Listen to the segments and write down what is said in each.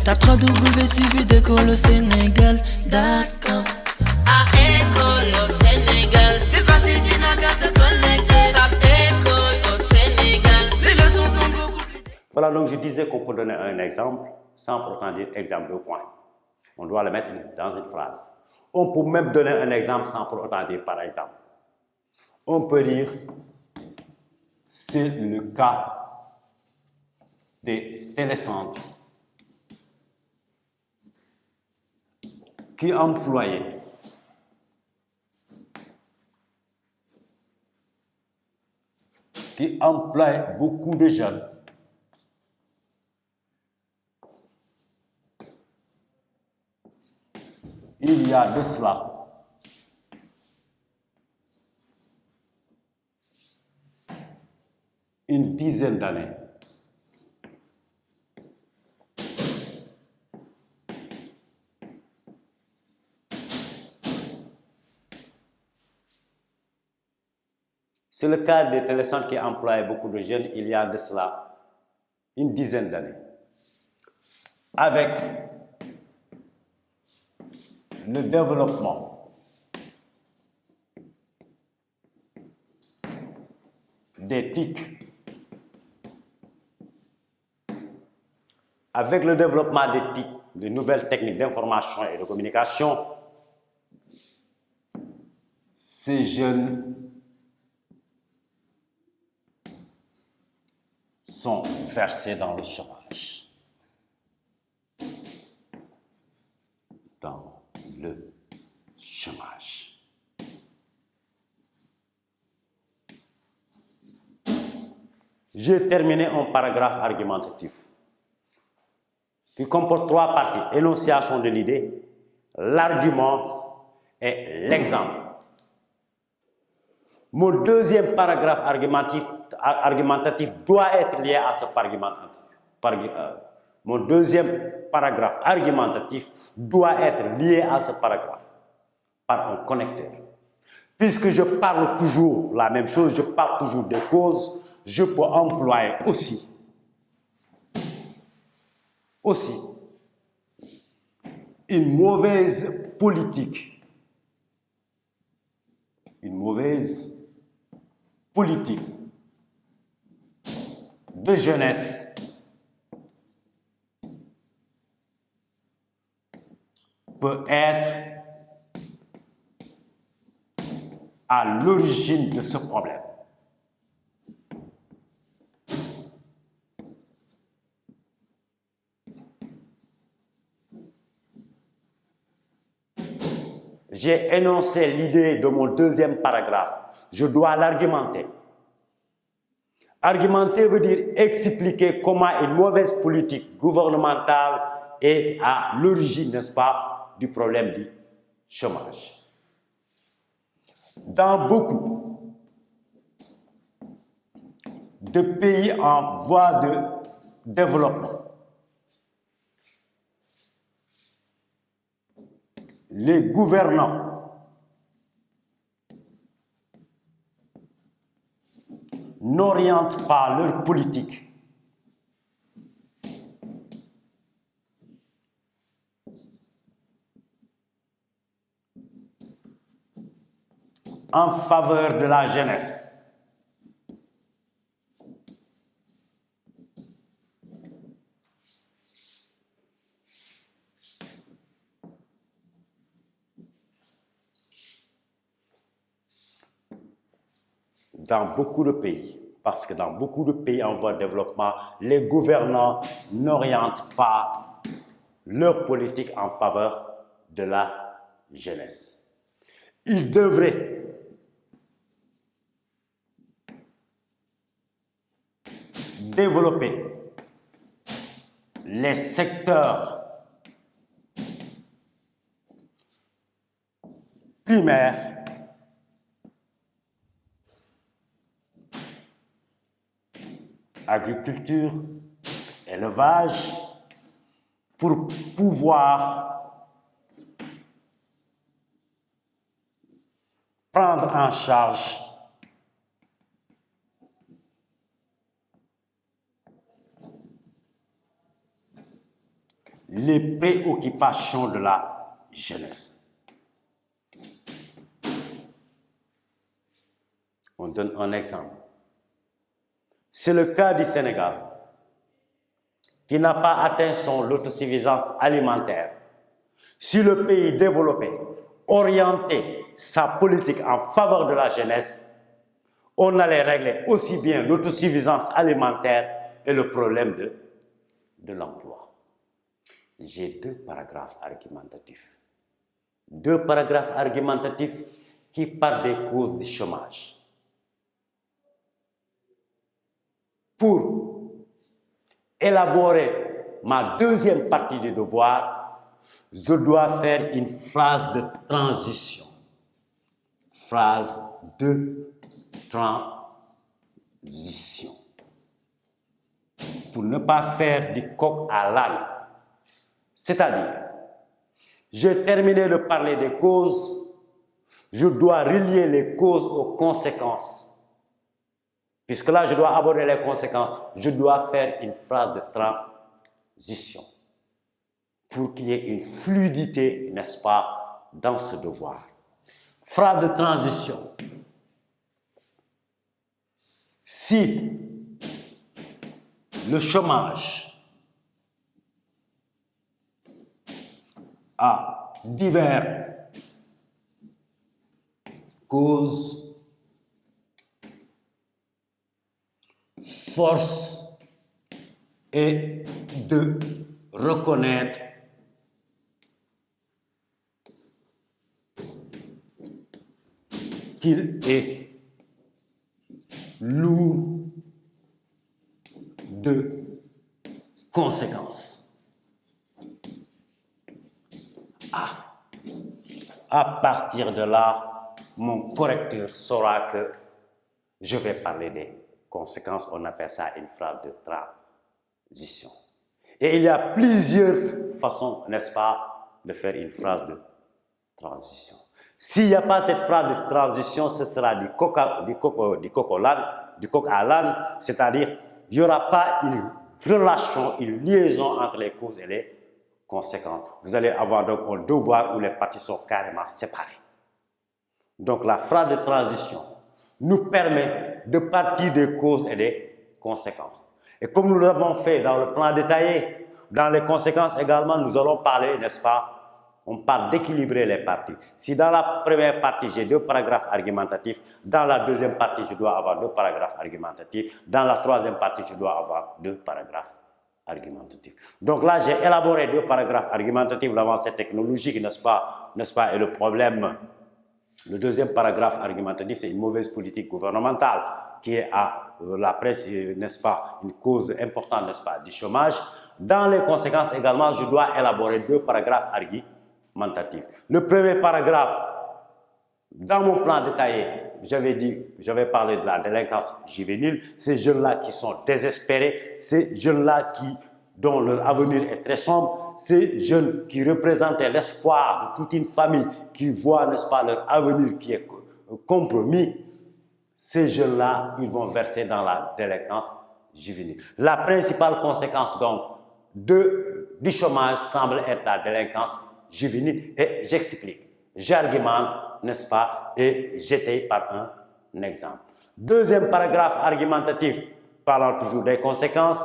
Tape 3W suivi d'école au Sénégal. D'accord. À école au Sénégal, c'est facile, tu n'as qu'à te connecter. Tape école au Sénégal, les leçons sont beaucoup plus. Voilà, donc je disais qu'on peut donner un exemple sans pour autant dire exemple de point. On doit le mettre dans une phrase. On peut même donner un exemple sans pour autant dire par exemple. On peut dire c'est le cas des télécentres qui employaient beaucoup de jeunes il y a de cela une dizaine d'années. C'est le cas des télécentres qui employaient beaucoup de jeunes il y a de cela une dizaine d'années. Avec le développement des TIC, avec le développement des TIC, de nouvelles techniques d'information et de communication, ces jeunes sont versés dans le chômage. Dans le chômage. J'ai terminé un paragraphe argumentatif qui comporte 3 parties: énonciation de l'idée, l'argument et l'exemple. Mon deuxième paragraphe argumentatif doit être lié à ce mon deuxième paragraphe argumentatif doit être lié à ce paragraphe par un connecteur. Puisque je parle toujours la même chose, je parle toujours des causes, je peux employer aussi une mauvaise politique de jeunesse peut être à l'origine de ce problème. J'ai énoncé l'idée de mon deuxième paragraphe. Je dois l'argumenter. Argumenter veut dire expliquer comment une mauvaise politique gouvernementale est à l'origine, n'est-ce pas, du problème du chômage. Dans beaucoup de pays en voie de développement, les gouvernants n'orientent pas leur politique en faveur de la jeunesse. Dans beaucoup de pays, parce que dans beaucoup de pays en voie de développement, les gouvernants n'orientent pas leur politique en faveur de la jeunesse. Ils devraient développer les secteurs primaires agriculture, élevage, pour pouvoir prendre en charge les préoccupations de la jeunesse. On donne un exemple. C'est le cas du Sénégal, qui n'a pas atteint son autosuffisance alimentaire. Si le pays développé orientait sa politique en faveur de la jeunesse, on allait régler aussi bien l'autosuffisance alimentaire et le problème de l'emploi. J'ai deux paragraphes argumentatifs. Deux paragraphes argumentatifs qui parlent des causes du chômage. Pour élaborer ma deuxième partie du devoir, je dois faire une phrase de transition. Phrase de transition. Pour ne pas faire du coq à l'âne. C'est-à-dire, j'ai terminé de parler des causes, je dois relier les causes aux conséquences. Puisque là, je dois aborder les conséquences, je dois faire une phrase de transition pour qu'il y ait une fluidité, n'est-ce pas, dans ce devoir. Phrase de transition. Si le chômage a diverses causes, force est de reconnaître qu'il est lourd de conséquences. À partir de là, mon correcteur saura que je vais parler des conséquences. On appelle ça une phrase de transition. Et il y a plusieurs façons, n'est-ce pas, de faire une phrase de transition. S'il n'y a pas cette phrase de transition, ce sera du coq à l'âne, c'est-à-dire il n'y aura pas une relation, une liaison entre les causes et les conséquences. Vous allez avoir donc un devoir où les parties sont carrément séparées. Donc la phrase de transition nous permet de partir des causes et des conséquences. Et comme nous l'avons fait dans le plan détaillé, dans les conséquences également, nous allons parler, n'est-ce pas, on parle d'équilibrer les parties. Si dans la première partie, j'ai deux paragraphes argumentatifs, dans la deuxième partie, je dois avoir deux paragraphes argumentatifs, dans la troisième partie, je dois avoir deux paragraphes argumentatifs. Donc là, j'ai élaboré deux paragraphes argumentatifs, l'avancée technologique, n'est-ce pas, et le problème. Le deuxième paragraphe argumentatif, c'est une mauvaise politique gouvernementale qui est à la presse, n'est-ce pas, une cause importante, n'est-ce pas, du chômage. Dans les conséquences également, je dois élaborer deux paragraphes argumentatifs. Le premier paragraphe, dans mon plan détaillé, j'avais parlé de la délinquance juvénile, ces jeunes-là qui sont désespérés, ces jeunes-là dont leur avenir est très sombre, ces jeunes qui représentaient l'espoir de toute une famille qui voit, n'est-ce pas, leur avenir qui est compromis, ces jeunes-là, ils vont verser dans la délinquance juvénile. La principale conséquence donc du chômage semble être la délinquance juvénile et j'explique, j'argumente, n'est-ce pas, et j'étaye par un exemple. Deuxième paragraphe argumentatif, parlant toujours des conséquences,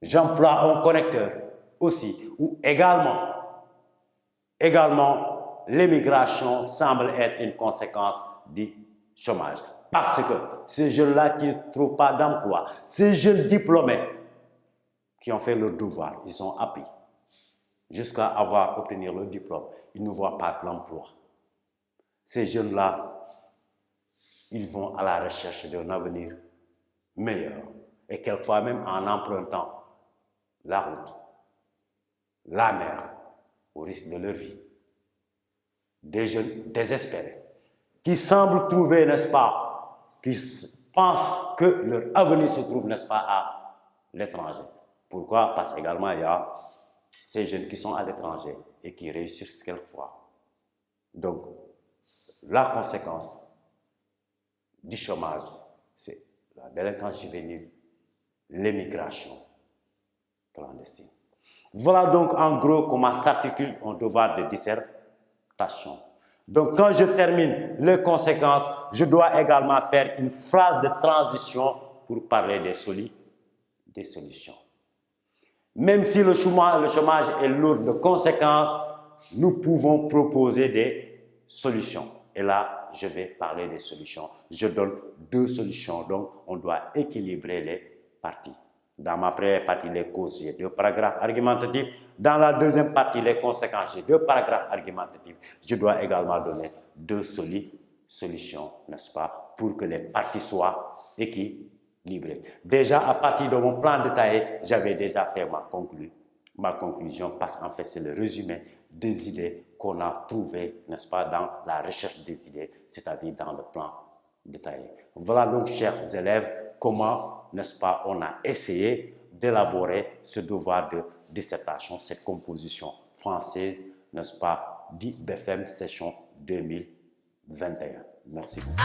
j'emploie un connecteur aussi, où également, l'émigration semble être une conséquence du chômage. Parce que ces jeunes-là qui ne trouvent pas d'emploi, ces jeunes diplômés qui ont fait leur devoir, ils ont appris jusqu'à obtenir leur diplôme, ils ne voient pas l'emploi. Ces jeunes-là, ils vont à la recherche d'un avenir meilleur et quelquefois même en empruntant la route, la mer, au risque de leur vie. Des jeunes désespérés qui semblent trouver, n'est-ce pas, qui pensent que leur avenir se trouve, n'est-ce pas, à l'étranger. Pourquoi? Parce qu'également, il y a ces jeunes qui sont à l'étranger et qui réussissent quelquefois. Donc, la conséquence du chômage, c'est la délinquance juvénile, l'émigration clandestine. Voilà donc en gros comment s'articule un devoir de dissertation. Donc quand je termine les conséquences, je dois également faire une phrase de transition pour parler des solutions. Même si le chômage est lourd de conséquences, nous pouvons proposer des solutions. Et là, je vais parler des solutions. Je donne 2 solutions, donc on doit équilibrer les parties. Dans ma première partie, les causes, j'ai 2 paragraphes argumentatifs. Dans la deuxième partie, les conséquences, j'ai 2 paragraphes argumentatifs. Je dois également donner 2 solutions, n'est-ce pas, pour que les parties soient équilibrées. Déjà, à partir de mon plan détaillé, j'avais déjà fait ma conclusion, parce qu'en fait, c'est le résumé des idées qu'on a trouvées, n'est-ce pas, dans la recherche des idées, c'est-à-dire dans le plan détaillé. Voilà donc, chers élèves, comment, n'est-ce pas, on a essayé d'élaborer ce devoir de dissertation, cette composition française, n'est-ce pas, d'IBFM session 2021. Merci beaucoup.